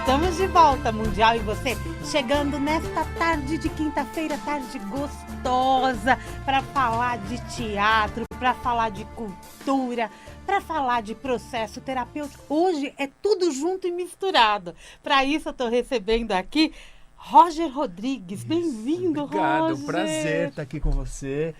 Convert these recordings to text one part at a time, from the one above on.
Estamos de volta, Mundial e você, chegando nesta tarde de quinta-feira, tarde gostosa, para falar de teatro, para falar de cultura, para falar de processo terapêutico. Hoje é tudo junto e misturado. Para isso eu estou recebendo aqui Roger Rodrigues. Bem-vindo, Roger. Obrigado, prazer estar aqui com você.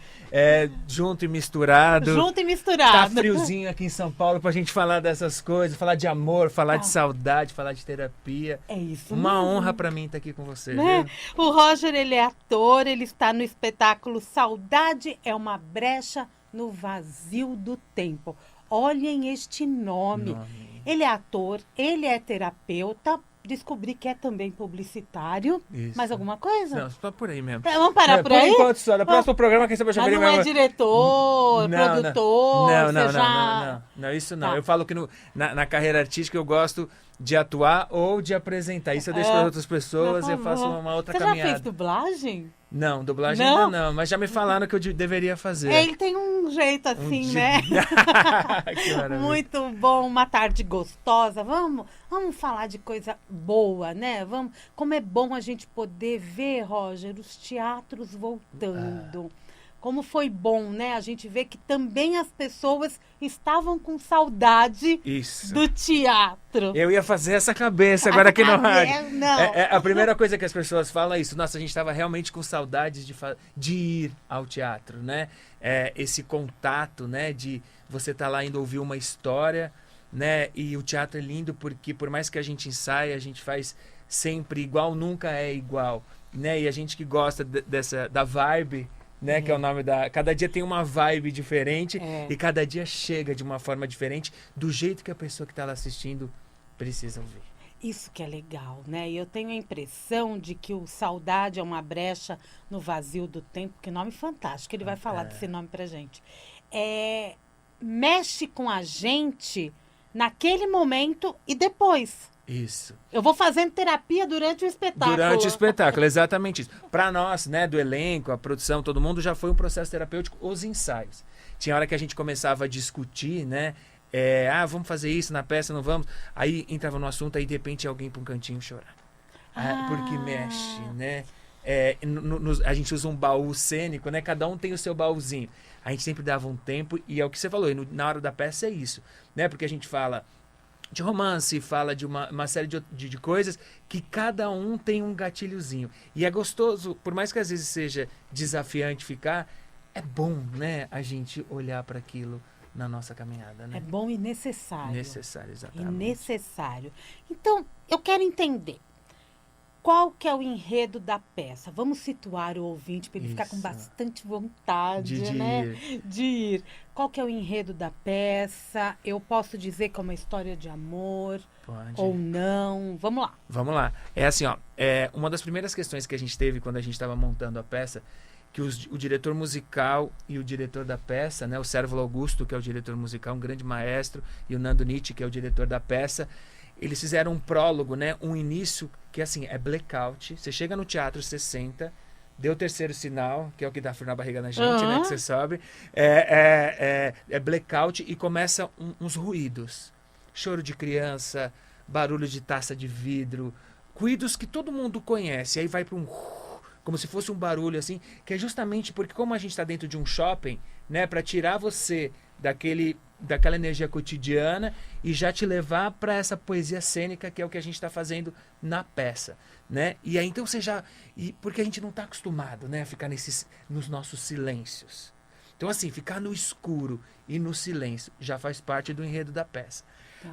Junto e misturado. Junto e misturado. Tá friozinho aqui em São Paulo pra gente falar dessas coisas, falar de amor, falar de saudade, falar de terapia. É isso Uma mesmo. honra pra mim estar aqui com você. Né? Viu? O Roger, ele é ator, ele está no espetáculo Saudade é uma brecha no vazio do tempo. Olhem este nome. Ele é ator, ele é terapeuta, descobri que é também publicitário. Isso. Mais alguma coisa? Não, só por aí mesmo. Vamos parar por aí? Por enquanto só. No próximo programa, quem sabe eu já Mas verei não é mesmo. diretor, produtor, Não, isso não. Tá. Eu falo que na carreira artística eu gosto de atuar ou de apresentar. Isso eu deixo para outras pessoas e eu faço uma outra caminhada. Você já fez dublagem? Não, dublagem Não? ainda não, mas já me falaram que eu deveria fazer. Ele tem um jeito assim, né? Que maravilha. Muito bom, uma tarde gostosa. Vamos falar de coisa boa, né? Como é bom a gente poder ver, Roger, os teatros voltando. Como foi bom, né? A gente vê que também as pessoas estavam com saudade do teatro. Eu ia fazer essa cabeça agora aqui no rádio. Não. A primeira coisa que as pessoas falam é isso. Nossa, a gente estava realmente com saudades de ir ao teatro, né? Esse contato, né? De você estar lá indo ouvir uma história, né? E o teatro é lindo porque por mais que a gente ensaie, a gente faz sempre igual, nunca é igual, né? E a gente que gosta da vibe, né, que é o nome cada dia tem uma vibe diferente e cada dia chega de uma forma diferente do jeito que a pessoa que está lá assistindo precisa ouvir. Isso que é legal, né? E eu tenho a impressão de que o Saudade é uma brecha no vazio do tempo, que nome fantástico, ele vai falar desse nome pra gente. Mexe com a gente naquele momento e depois. Isso. Eu vou fazendo terapia durante o espetáculo. Durante o espetáculo, exatamente isso. Para nós, né, do elenco, a produção, todo mundo, já foi um processo terapêutico, os ensaios. Tinha hora que a gente começava a discutir, né? Vamos fazer isso na peça, não vamos? Aí entrava no assunto, aí de repente alguém para um cantinho chorar. Porque mexe, né? A gente usa um baú cênico, né? Cada um tem o seu baúzinho. A gente sempre dava um tempo, e é o que você falou, na hora da peça é isso, né? Porque a gente fala de romance, fala de uma série de coisas que cada um tem um gatilhozinho. E é gostoso, por mais que às vezes seja desafiante ficar, é bom, né, a gente olhar para aquilo na nossa caminhada, né? É bom e necessário. Necessário, exatamente. E necessário. Então, eu quero entender. Qual que é o enredo da peça? Vamos situar o ouvinte para ele ficar com bastante vontade, de ir. Qual que é o enredo da peça? Eu posso dizer que é uma história de amor? Pode. Ou não? Vamos lá. Vamos lá. É assim, ó. Uma das primeiras questões que a gente teve quando a gente estava montando a peça, que o diretor musical e o diretor da peça, né, o Sérvulo Augusto, que é o diretor musical, um grande maestro, e o Nando Nietzsche, que é o diretor da peça, eles fizeram um prólogo, né, um início que assim, é blackout. Você chega no teatro, você senta, deu o terceiro sinal, que é o que dá frio na barriga na gente, né, que você sobe. É blackout e começa uns ruídos. Choro de criança, barulho de taça de vidro, ruídos que todo mundo conhece. Aí vai para como se fosse um barulho assim, que é justamente porque como a gente está dentro de um shopping, né, para tirar você daquela energia cotidiana e já te levar para essa poesia cênica que é o que a gente está fazendo na peça, né? E aí então você porque a gente não está acostumado, né, a ficar nos nossos silêncios. Então assim, ficar no escuro e no silêncio já faz parte do enredo da peça.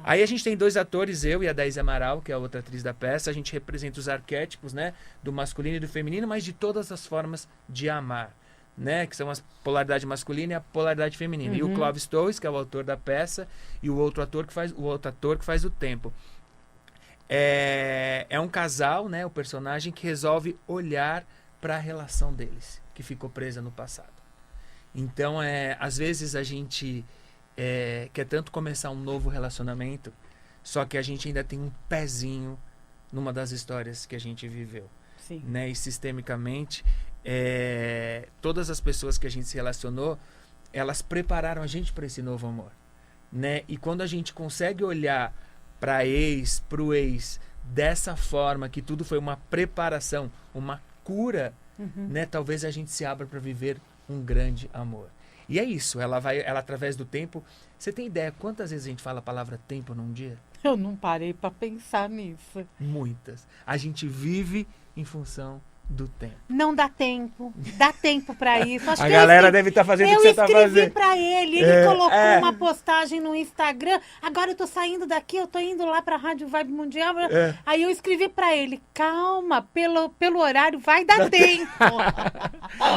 Aí a gente tem dois atores, eu e a Daísa Amaral, que é a outra atriz da peça. A gente representa os arquétipos, né, do masculino e do feminino, mas de todas as formas de amar, né, que são a polaridade masculina e a polaridade feminina. E o Clóvis Torres, que é o autor da peça, e o outro ator que faz o tempo. É um casal, né, o personagem que resolve olhar para a relação deles, que ficou presa no passado. Então, às vezes a gente quer tanto começar um novo relacionamento, só que a gente ainda tem um pezinho numa das histórias que a gente viveu. Sim. Né? E sistemicamente, todas as pessoas que a gente se relacionou, elas prepararam a gente para esse novo amor. Né? E quando a gente consegue olhar para pro ex, dessa forma, que tudo foi uma preparação, uma cura, né? Talvez a gente se abra para viver um grande amor. E é isso, ela através do tempo. Você tem ideia quantas vezes a gente fala a palavra tempo num dia? Eu não parei para pensar nisso. Muitas. A gente vive em função do tempo. Não dá tempo para isso. Acho A que galera deve estar fazendo o que você está Eu escrevi fazendo. para ele colocou uma postagem no Instagram. Agora eu tô saindo daqui, eu tô indo lá para a Rádio Vibe Mundial. Aí eu escrevi para ele: calma, pelo horário vai dar tempo.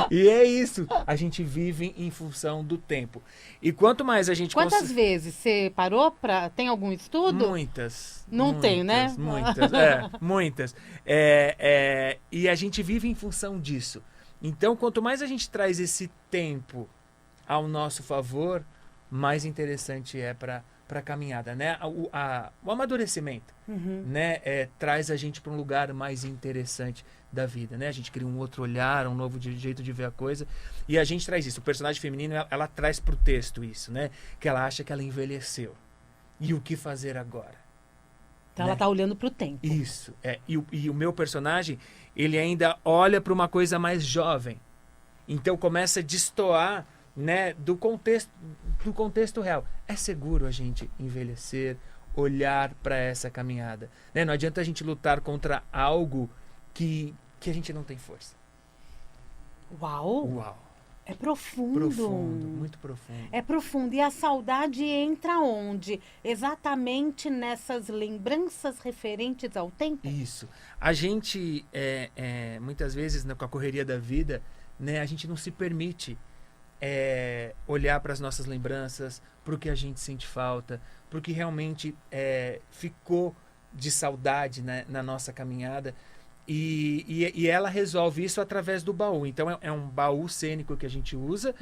E é isso. A gente vive em função do tempo. E quanto mais a gente... Quantas vezes você parou para... Tem algum estudo? Muitas. Não tem, né? Muitas. E a gente vive em função disso. Então, quanto mais a gente traz esse tempo ao nosso favor, mais interessante é para a caminhada, né? O amadurecimento, né? Traz a gente para um lugar mais interessante da vida, né? A gente cria um outro olhar, um novo jeito de ver a coisa, e a gente traz isso. O personagem feminino, ela traz para o texto isso, né? Que ela acha que ela envelheceu. E o que fazer agora? Então ela está olhando para o tempo. Isso. E o meu personagem, ele ainda olha para uma coisa mais jovem. Então começa a destoar, né, do contexto real. É seguro a gente envelhecer, olhar para essa caminhada, né? Não adianta a gente lutar contra algo que a gente não tem força. Uau! É profundo. Profundo, muito profundo. É profundo. E a saudade entra onde? Exatamente nessas lembranças referentes ao tempo? Isso. A gente, muitas vezes, né, com a correria da vida, né, a gente não se permite olhar para as nossas lembranças, para o que a gente sente falta, para o que realmente ficou de saudade, né, na nossa caminhada. E ela resolve isso através do baú. Então é um baú cênico que a gente usa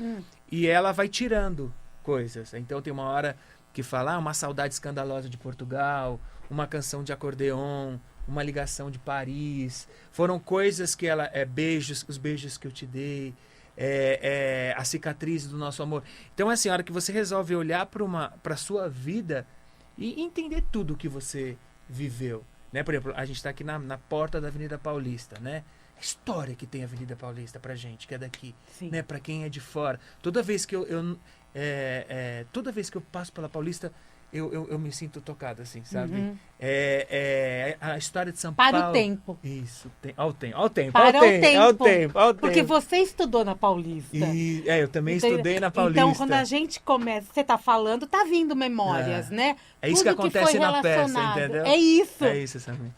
e ela vai tirando coisas. Então tem uma hora que fala uma saudade escandalosa de Portugal, uma canção de acordeon, uma ligação de Paris. Foram coisas que ela... os beijos que eu te dei, a cicatriz do nosso amor. Então assim, a hora que você resolve olhar para a sua vida e entender tudo o que você viveu. Né? Por exemplo, a gente está aqui na porta da Avenida Paulista, né? A história que tem a Avenida Paulista pra gente, que é daqui, né? Para quem é de fora. Toda vez que toda vez que eu passo pela Paulista, eu me sinto tocado, assim, sabe? A história de São Paulo. Para o tempo. Isso. Ao tempo. Porque você estudou na Paulista. Eu também estudei na Paulista. Então, quando a gente começa, você tá falando, tá vindo memórias, né? É isso tudo que acontece foi na peça, entendeu? É isso. É isso, Samir.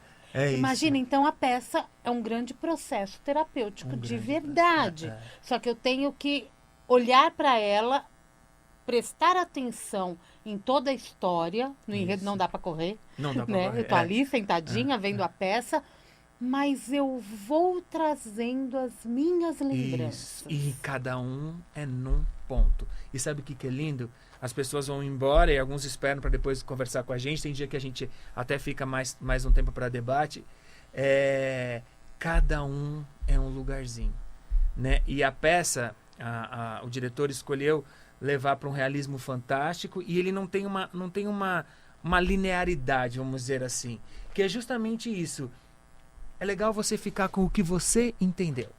Imagina, então a peça é um grande processo terapêutico de verdade. Só que eu tenho que olhar para ela, prestar atenção em toda a história. No enredo não dá para correr. Não dá pra né? correr. Eu tô ali sentadinha vendo a peça, mas eu vou trazendo as minhas lembranças. Isso. E cada um é num ponto. E sabe o que é lindo? As pessoas vão embora e alguns esperam para depois conversar com a gente. Tem dia que a gente até fica mais um tempo para debate. Cada um é um lugarzinho, né? E a peça, o diretor escolheu levar para um realismo fantástico e ele não tem uma linearidade, vamos dizer assim, que é justamente isso. É legal você ficar com o que você entendeu,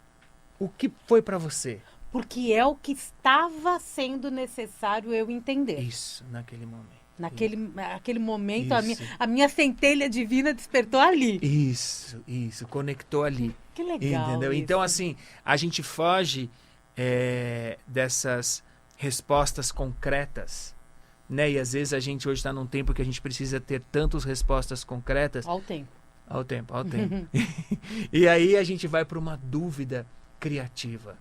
o que foi para você. Porque é o que estava sendo necessário eu entender. Isso, naquele momento. Naquele momento, a minha centelha divina despertou ali. Isso, conectou ali. Que legal. Entendeu? Isso. Então, assim, a gente foge dessas respostas concretas, né? E às vezes a gente hoje está num tempo que a gente precisa ter tantas respostas concretas. Ao tempo. Ao tempo. E aí a gente vai para uma dúvida criativa.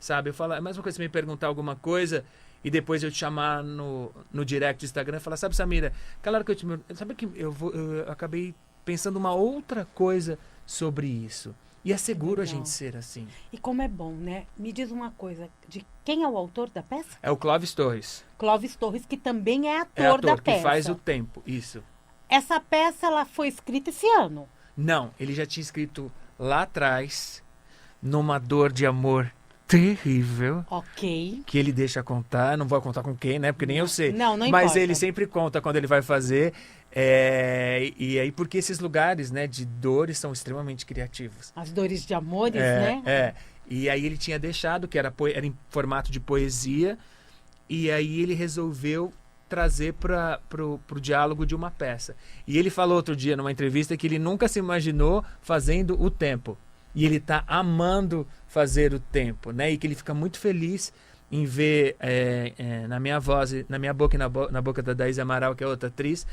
Sabe? Eu falo, é a mesma coisa você me perguntar alguma coisa e depois eu te chamar no direct do Instagram e falar, sabe, Samira, aquela hora que sabe que eu acabei pensando uma outra coisa sobre isso. E é seguro a gente ser assim. E como é bom, né? Me diz uma coisa, de quem é o autor da peça? É o Clóvis Torres. Clóvis Torres, que também é ator da peça. Que faz o tempo, isso. Essa peça, ela foi escrita esse ano? Não, ele já tinha escrito lá atrás, numa dor de amor terrível. Ok. Que ele deixa contar, não vou contar com quem, né? Porque nem eu sei. Não Mas importa. ele sempre conta quando ele vai fazer. E aí, porque esses lugares, né, de dores são extremamente criativos. As dores de amores, né? E aí ele tinha deixado, que era em formato de poesia, e aí ele resolveu trazer para o diálogo de uma peça. E ele falou outro dia numa entrevista que ele nunca se imaginou fazendo o tempo. E ele está amando fazer o tempo, né? E que ele fica muito feliz em ver na minha voz, na minha boca e na boca da Daísa Amaral, que é outra atriz,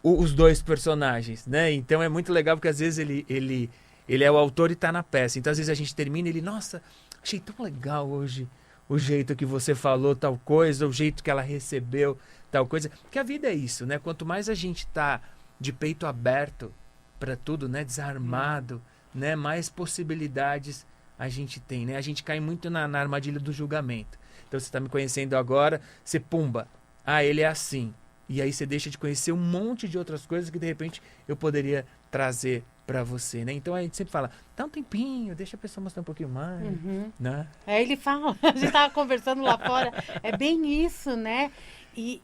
os dois personagens, né? Então é muito legal porque às vezes ele é o autor e está na peça. Então às vezes a gente termina e ele, nossa, achei tão legal hoje o jeito que você falou tal coisa, o jeito que ela recebeu tal coisa. Porque a vida é isso, né? Quanto mais a gente tá de peito aberto para tudo, né? Desarmado, né? Mais possibilidades a gente tem, né? A gente cai muito na armadilha do julgamento. Então você está me conhecendo agora, você pumba. Ah, ele é assim. E aí você deixa de conhecer um monte de outras coisas que de repente eu poderia trazer para você, né? Então a gente sempre fala, dá um tempinho, deixa a pessoa mostrar um pouquinho mais, né? Ele fala, a gente tava conversando lá fora, é bem isso, né? E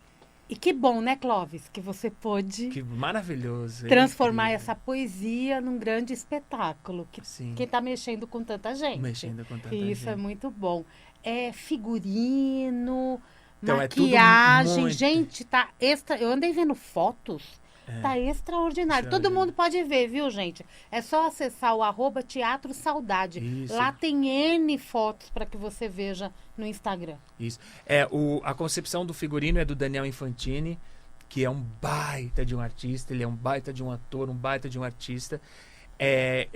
que bom, né, Clóvis, que você pôde Que maravilhoso. transformar essa poesia num grande espetáculo, Sim. que tá mexendo com tanta gente. Mexendo com tanta E isso gente. é muito bom. É figurino, Então, é tudo maquiagem, muito- gente, tá extra. Eu andei vendo fotos, tá extraordinário. Todo mundo pode ver, viu, gente? É só acessar o @Teatro Saudade. Isso. Lá tem N fotos para que você veja no Instagram. Isso. A concepção do figurino é do Daniel Infantini, que é um baita de um artista, ele é um baita de um ator, um baita de um artista.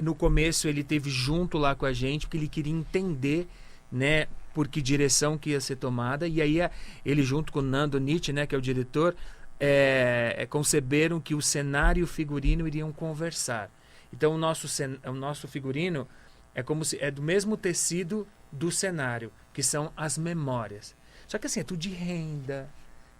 No começo ele teve junto lá com a gente, porque ele queria entender, né, por que direção que ia ser tomada, e aí ele junto com o Nando Nietzsche, né, que é o diretor, conceberam que o cenário e o figurino iriam conversar. Então o nosso figurino é como se é do mesmo tecido do cenário, que são as memórias. Só que assim, é tudo de renda.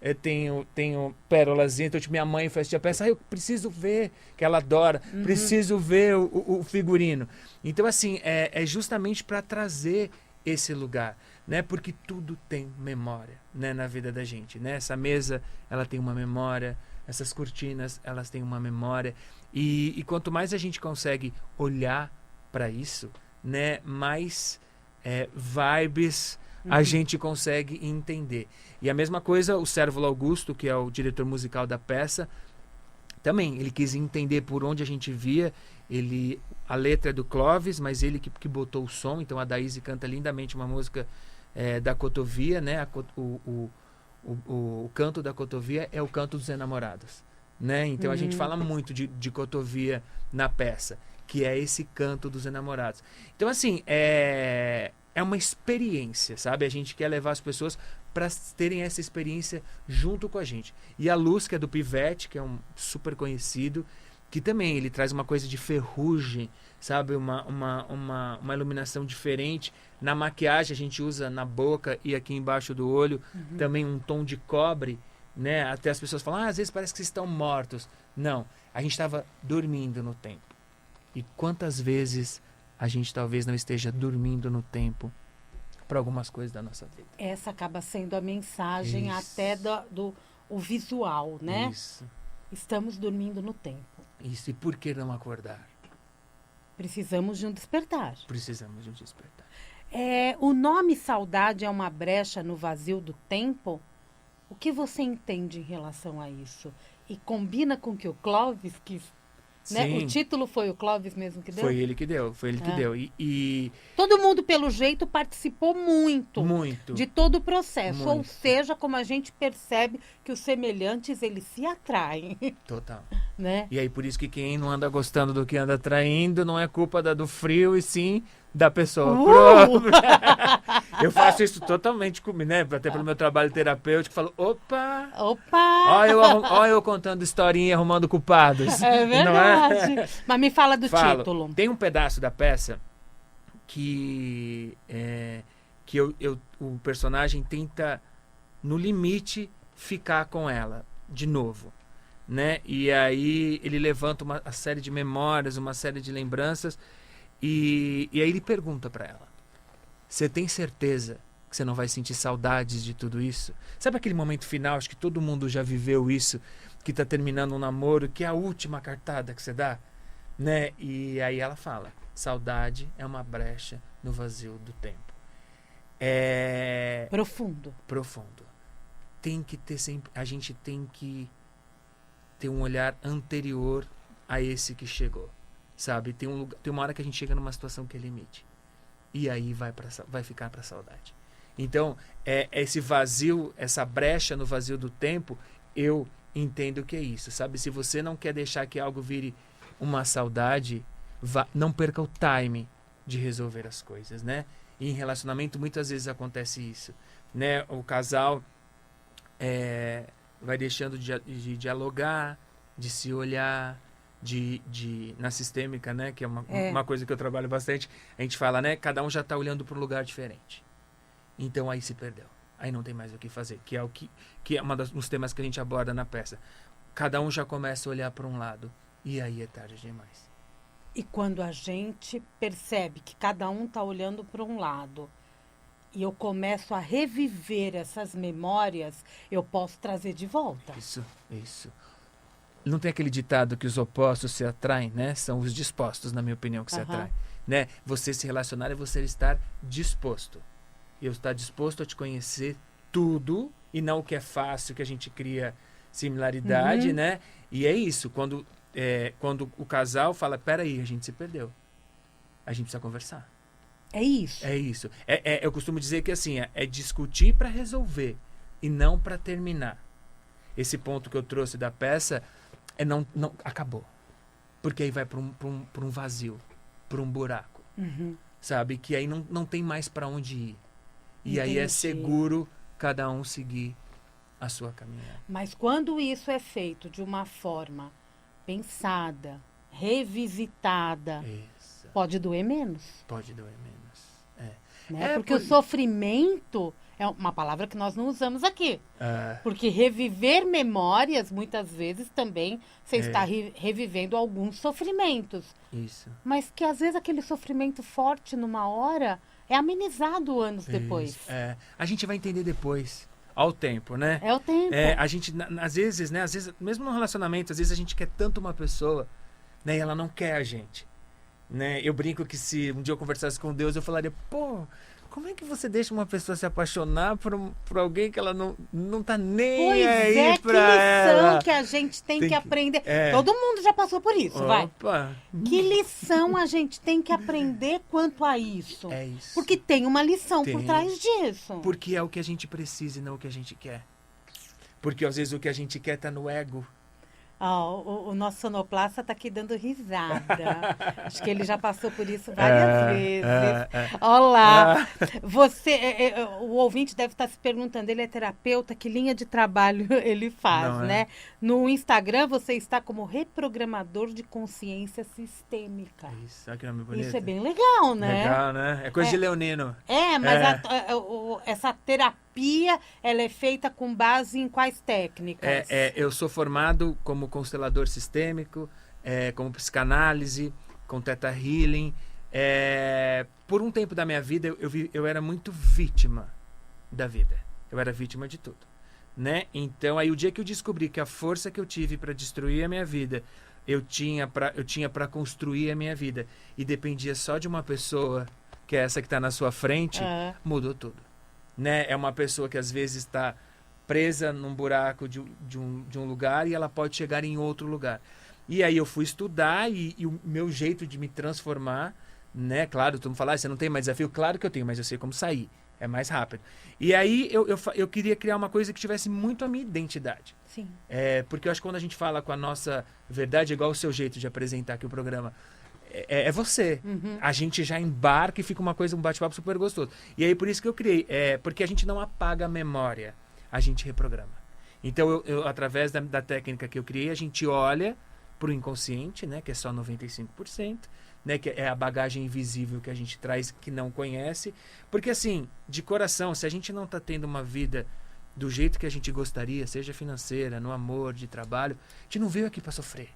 Eu tenho pérolazinha, então minha mãe faz a peça, eu preciso ver, que ela adora, preciso ver o figurino. Então assim, é justamente para trazer esse lugar, né? Porque tudo tem memória, né, na vida da gente, né? Essa mesa, ela tem uma memória, essas cortinas, elas têm uma memória, e quanto mais a gente consegue olhar para isso, né, mais vibes a gente consegue entender. E a mesma coisa o Cérvulo Augusto, que é o diretor musical da peça, também ele quis entender por onde a gente via. A letra é do Clóvis, mas ele que botou o som. Então a Daíse canta lindamente uma música da Cotovia, né? O canto da Cotovia é o canto dos enamorados, né? Então a gente fala muito de Cotovia na peça, que é esse canto dos enamorados. Então assim, é uma experiência, sabe? A gente quer levar as pessoas para terem essa experiência junto com a gente. E a Luz, que é do Pivete, que é um super conhecido, que também ele traz uma coisa de ferrugem, sabe? Uma iluminação diferente. Na maquiagem a gente usa na boca e aqui embaixo do olho também um tom de cobre, né? Até as pessoas falam, às vezes parece que vocês estão mortos. Não, a gente estava dormindo no tempo. E quantas vezes a gente talvez não esteja dormindo no tempo para algumas coisas da nossa vida. Essa acaba sendo a mensagem Isso. até do visual, né? Isso. Estamos dormindo no tempo. Isso. E por que não acordar? Precisamos de um despertar. Precisamos de um despertar. O nome saudade é uma brecha no vazio do tempo? O que você entende em relação a isso? E combina com que o Clóvis quis... Né? Sim. O título foi o Clóvis mesmo que deu? Foi ele que deu. E Todo mundo, pelo jeito, participou muito muito. de todo o processo. Muito. Ou seja, como a gente percebe que os semelhantes, eles se atraem, Total. né? E aí, por isso que quem não anda gostando do que anda traindo não é culpa do frio, e sim da pessoa própria. Eu faço isso totalmente comigo, né? Até pelo meu trabalho terapêutico, falo, opa! Opa! Ó eu contando historinha e arrumando culpados. É Não é? verdade. Mas me fala do Falo. título. Tem um pedaço da peça que o personagem tenta, no limite, ficar com ela de novo, né? E aí ele levanta uma série de memórias, uma série de lembranças, e aí ele pergunta para ela: Você tem certeza que você não vai sentir saudades de tudo isso? Sabe aquele momento final, acho que todo mundo já viveu isso, que tá terminando um namoro, que é a última cartada que você dá, né? E aí ela fala, saudade é uma brecha no vazio do tempo. É Profundo. profundo. Tem que ter sempre, a gente tem que ter um olhar anterior a esse que chegou, sabe? Tem uma hora que a gente chega numa situação que é limite. E aí vai ficar para saudade. Então, esse vazio, essa brecha no vazio do tempo, eu entendo que é isso, sabe? Se você não quer deixar que algo vire uma saudade, não perca o time de resolver as coisas, né? E em relacionamento, muitas vezes acontece isso, né? O casal vai deixando de dialogar, de se olhar, na sistêmica, né? Que é uma coisa que eu trabalho bastante. A gente fala, né? Cada um já está olhando para um lugar diferente. Então aí se perdeu. Aí não tem mais o que fazer. Que é um dos temas que a gente aborda na peça. Cada um já começa a olhar para um lado. E aí é tarde demais. E quando a gente percebe que cada um está olhando para um lado e eu começo a reviver essas memórias, eu posso trazer de volta. Isso. Não tem aquele ditado que os opostos se atraem, né? São os dispostos, na minha opinião, que se atraem. Né? Você se relacionar é você estar disposto. Eu estar disposto a te conhecer tudo e não o que é fácil, que a gente cria similaridade, né? E é isso, quando o casal fala, peraí, a gente se perdeu. A gente precisa conversar. É isso. É isso. Eu costumo dizer que assim, é discutir para resolver e não para terminar. Esse ponto que eu trouxe da peça não acabou. Porque aí vai para um vazio, para um buraco. Sabe? Que aí não tem mais para onde ir. E aí é seguro cada um seguir a sua caminhada. Mas quando isso é feito de uma forma pensada, revisitada, pode doer menos. Pode doer menos. Né? Porque o sofrimento é uma palavra que nós não usamos aqui. Porque reviver memórias, muitas vezes também você está revivendo alguns sofrimentos. Isso. Mas que às vezes aquele sofrimento forte numa hora é amenizado anos depois. A gente vai entender depois. Ao tempo, né? É o tempo. A gente, às vezes, né? Às vezes, mesmo no relacionamento, às vezes a gente quer tanto uma pessoa, né? E ela não quer a gente. Né? Eu brinco que se um dia eu conversasse com Deus, eu falaria, pô, como é que você deixa uma pessoa se apaixonar por alguém que ela não tá nem aí pra ela? Que lição que a gente tem que aprender. Todo mundo já passou por isso, vai. Que lição a gente tem que aprender quanto a isso? É isso. Porque tem uma lição por trás disso. Porque é o que a gente precisa e não o que a gente quer. Porque às vezes o que a gente quer tá no ego. O nosso sonoplasta está aqui dando risada. Acho que ele já passou por isso várias vezes. Olá! O ouvinte deve estar se perguntando, ele é terapeuta, que linha de trabalho ele faz, né? No Instagram você está como reprogramador de consciência sistêmica. Isso, olha que nome bonito. Isso é bem legal, né? Legal, né? É coisa de leonino. Mas essa terapia, ela é feita com base em quais técnicas? Eu sou formado como constelador sistêmico, como psicanálise, com Theta Healing. Por um tempo da minha vida, eu era muito vítima da vida. Eu era vítima de tudo. Né? Então, aí o dia que eu descobri que a força que eu tive para destruir a minha vida, eu tinha para construir a minha vida, e dependia só de uma pessoa, que é essa que está na sua frente, mudou tudo. Né? É uma pessoa que às vezes está presa num buraco de um lugar e ela pode chegar em outro lugar. E aí eu fui estudar e o meu jeito de me transformar, né? Claro, tu me falar, você não tem mais desafio? Claro que eu tenho, mas eu sei como sair. É mais rápido. E aí eu queria criar uma coisa que tivesse muito a minha identidade. Sim. Porque eu acho que quando a gente fala com a nossa verdade, é igual o seu jeito de apresentar aqui o programa, é você. A gente já embarca e fica um bate-papo super gostoso. E aí por isso que eu criei. Porque a gente não apaga a memória, a gente reprograma. Então, eu através da técnica que eu criei, a gente olha para o inconsciente, né, que é só 95%, né, que é a bagagem invisível que a gente traz, que não conhece. Porque, assim, de coração, se a gente não está tendo uma vida do jeito que a gente gostaria, seja financeira, no amor, de trabalho, a gente não veio aqui para sofrer.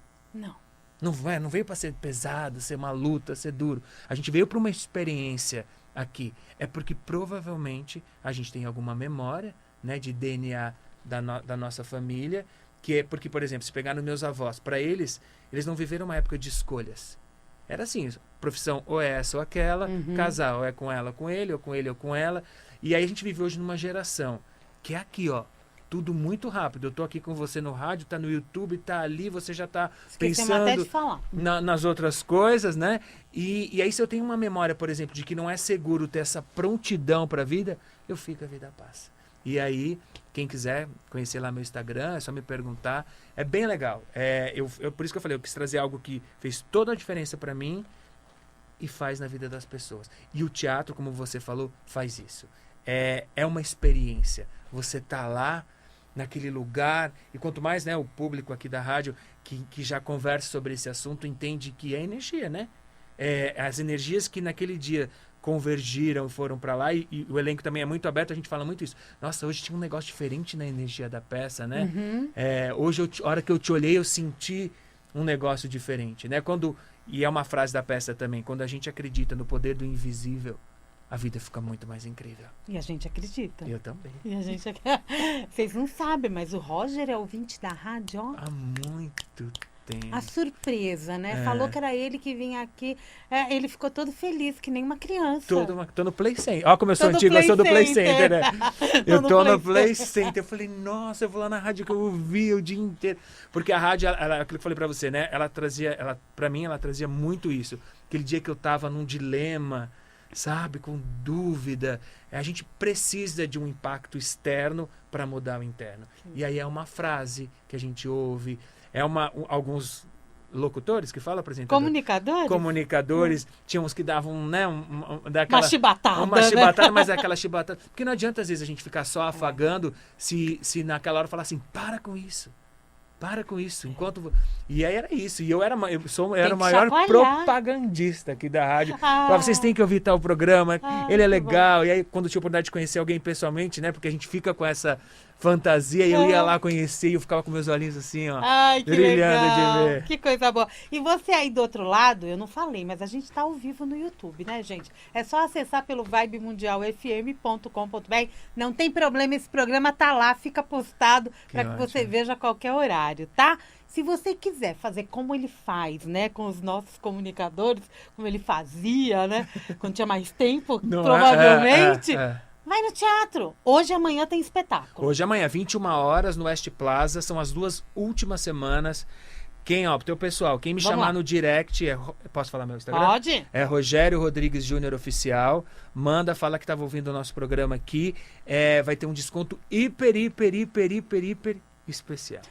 Não veio para ser pesado, ser uma luta, ser duro. A gente veio para uma experiência aqui? É porque provavelmente a gente tem alguma memória, né, de DNA da nossa família, que é porque, por exemplo, se pegar nos meus avós, para eles não viveram uma época de escolhas. Era assim, profissão ou é essa ou aquela, casar ou é com ela ou com ele, ou com ele ou com ela. E aí a gente vive hoje numa geração que é aqui, ó, tudo muito rápido. Eu tô aqui com você no rádio, tá no YouTube, tá ali, você já tá pensando até de falar. nas outras coisas, né? E aí se eu tenho uma memória, por exemplo, de que não é seguro ter essa prontidão para a vida, eu fico, a vida passa. E aí, quem quiser conhecer lá meu Instagram, é só me perguntar. É bem legal. Por isso que eu falei, eu quis trazer algo que fez toda a diferença para mim e faz na vida das pessoas. E o teatro, como você falou, faz isso. É uma experiência. Você tá lá, naquele lugar, e quanto mais, né, o público aqui da rádio que já conversa sobre esse assunto entende que é energia, né? As energias que naquele dia convergiram, foram para lá, e o elenco também é muito aberto, a gente fala muito isso. Nossa, hoje tinha um negócio diferente na energia da peça, né? Hoje, a hora que eu te olhei, eu senti um negócio diferente, né? E é uma frase da peça também, quando a gente acredita no poder do invisível, a vida fica muito mais incrível. E a gente acredita. Eu também. E a gente Vocês não sabem, mas o Roger é ouvinte da rádio, ó. Há muito tempo. A surpresa, né? Falou que era ele que vinha aqui. Ele ficou todo feliz, que nem uma criança. Tô no Play Center. Ó como eu sou antigo, eu sou do Play Center, né? Eu tô no Play Center. Eu falei, nossa, eu vou lá na rádio que eu ouvi o dia inteiro. Porque a rádio, aquilo que eu falei pra você, né? Pra mim, ela trazia muito isso. Aquele dia que eu tava num dilema, sabe, com dúvida. A gente precisa de um impacto externo para mudar o interno. Sim. E aí é uma frase que a gente ouve, alguns locutores que falam, apresentadores. Comunicadores. Tinha uns que davam, né, uma chibatada. Uma chibatada, mas é aquela chibatada. Porque não adianta, às vezes, a gente ficar só afagando se naquela hora falar assim, para com isso. Para com isso. E aí era isso. E eu era o maior propagandista aqui da rádio. Vocês têm que ouvir tal programa. Ele é legal. Bom. E aí, quando eu tinha a oportunidade de conhecer alguém pessoalmente, né? Porque a gente fica com essa fantasia. E eu ia lá conhecer e eu ficava com meus olhinhos assim, ó. Ai, que brilhando legal. De ver. Que coisa boa. E você aí do outro lado, eu não falei, mas a gente tá ao vivo no YouTube, né, gente? É só acessar pelo vibemundialfm.com.br. Não tem problema, esse programa tá lá, fica postado para que você veja a qualquer horário, tá? Se você quiser fazer como ele faz, né, com os nossos comunicadores, como ele fazia, né, quando tinha mais tempo, provavelmente, vai no teatro. Hoje e amanhã tem espetáculo. Hoje e amanhã, 21 horas no West Plaza, são as 2 últimas semanas. Pro teu pessoal, quem me chamar no direct, posso falar meu Instagram? Pode. É Rogério Rodrigues Júnior Oficial. Manda, fala que estava ouvindo o nosso programa aqui. Vai ter um desconto hiper especial.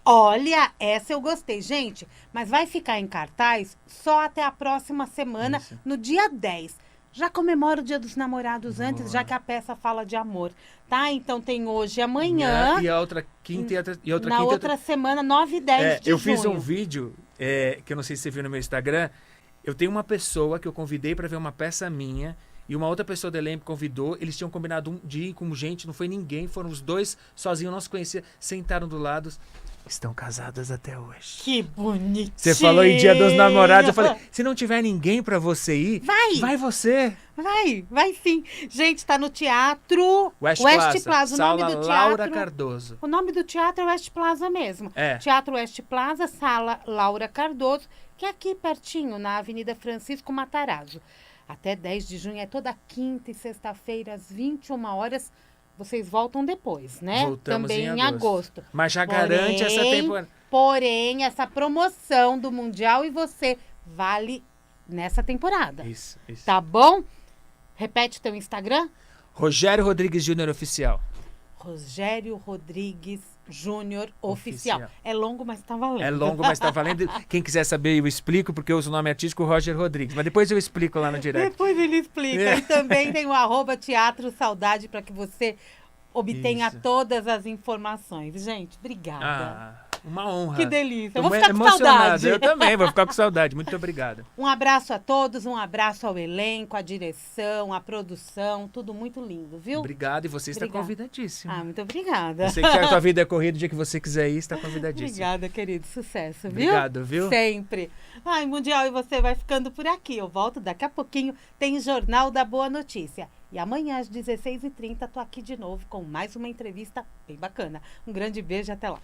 Olha, essa eu gostei, gente. Mas vai ficar em cartaz só até a próxima semana, no dia 10. Já comemora o Dia dos Namorados antes, já que a peça fala de amor, tá? Então tem hoje e amanhã. E a outra quinta e outra na quinta. outra semana, 9 e 10 de eu junho. fiz um vídeo, que eu não sei se você viu no meu Instagram. Eu tenho uma pessoa que eu convidei para ver uma peça minha. E uma outra pessoa do elenco convidou, eles tinham combinado de ir com gente, não foi ninguém, foram os dois sozinhos, não se conheciam, sentaram do lado, estão casadas até hoje. Que bonitinho! Você falou em Dia dos Namorados, eu falei, se não tiver ninguém pra você ir, vai você. Vai sim. Gente, tá no Teatro West Plaza. O nome do teatro, Laura Cardoso. O nome do teatro é West Plaza mesmo. Teatro West Plaza, Sala Laura Cardoso, que é aqui pertinho, na Avenida Francisco Matarazzo. Até 10 de junho, é toda quinta e sexta-feira, às 21 horas. Vocês voltam depois, né? Voltamos também em agosto. Mas já porém, garante essa temporada. Porém, essa promoção do Mundial e você vale nessa temporada. Isso. Tá bom? Repete teu Instagram. Rogério Rodrigues Júnior Oficial. Rogério Rodrigues Júnior Oficial. É longo, mas tá valendo. É longo, mas tá valendo. Quem quiser saber, eu explico, porque eu uso o nome artístico Roger Rodrigues. Mas depois eu explico lá no direct. Depois ele explica. E também tem o @Teatro Saudade para que você obtenha todas as informações. Gente, obrigada. Uma honra. Que delícia. Eu Tô vou ficar com emocionado. saudade. Eu também vou ficar com saudade. Muito obrigado. Um abraço a todos, um abraço ao elenco, à direção, à produção, tudo muito lindo, viu? Obrigado. E você está Obrigada. convidadíssimo. Ah, muito obrigada. Eu sei que a tua vida é corrida, o dia que você quiser ir, está convidadíssimo. Obrigada, querido. Sucesso, viu? Obrigado, viu? Sempre. Ai, Mundial, e você vai ficando por aqui. Eu volto daqui a pouquinho. Tem Jornal da Boa Notícia. E amanhã, às 16h30, tô aqui de novo com mais uma entrevista bem bacana. Um grande beijo e até lá.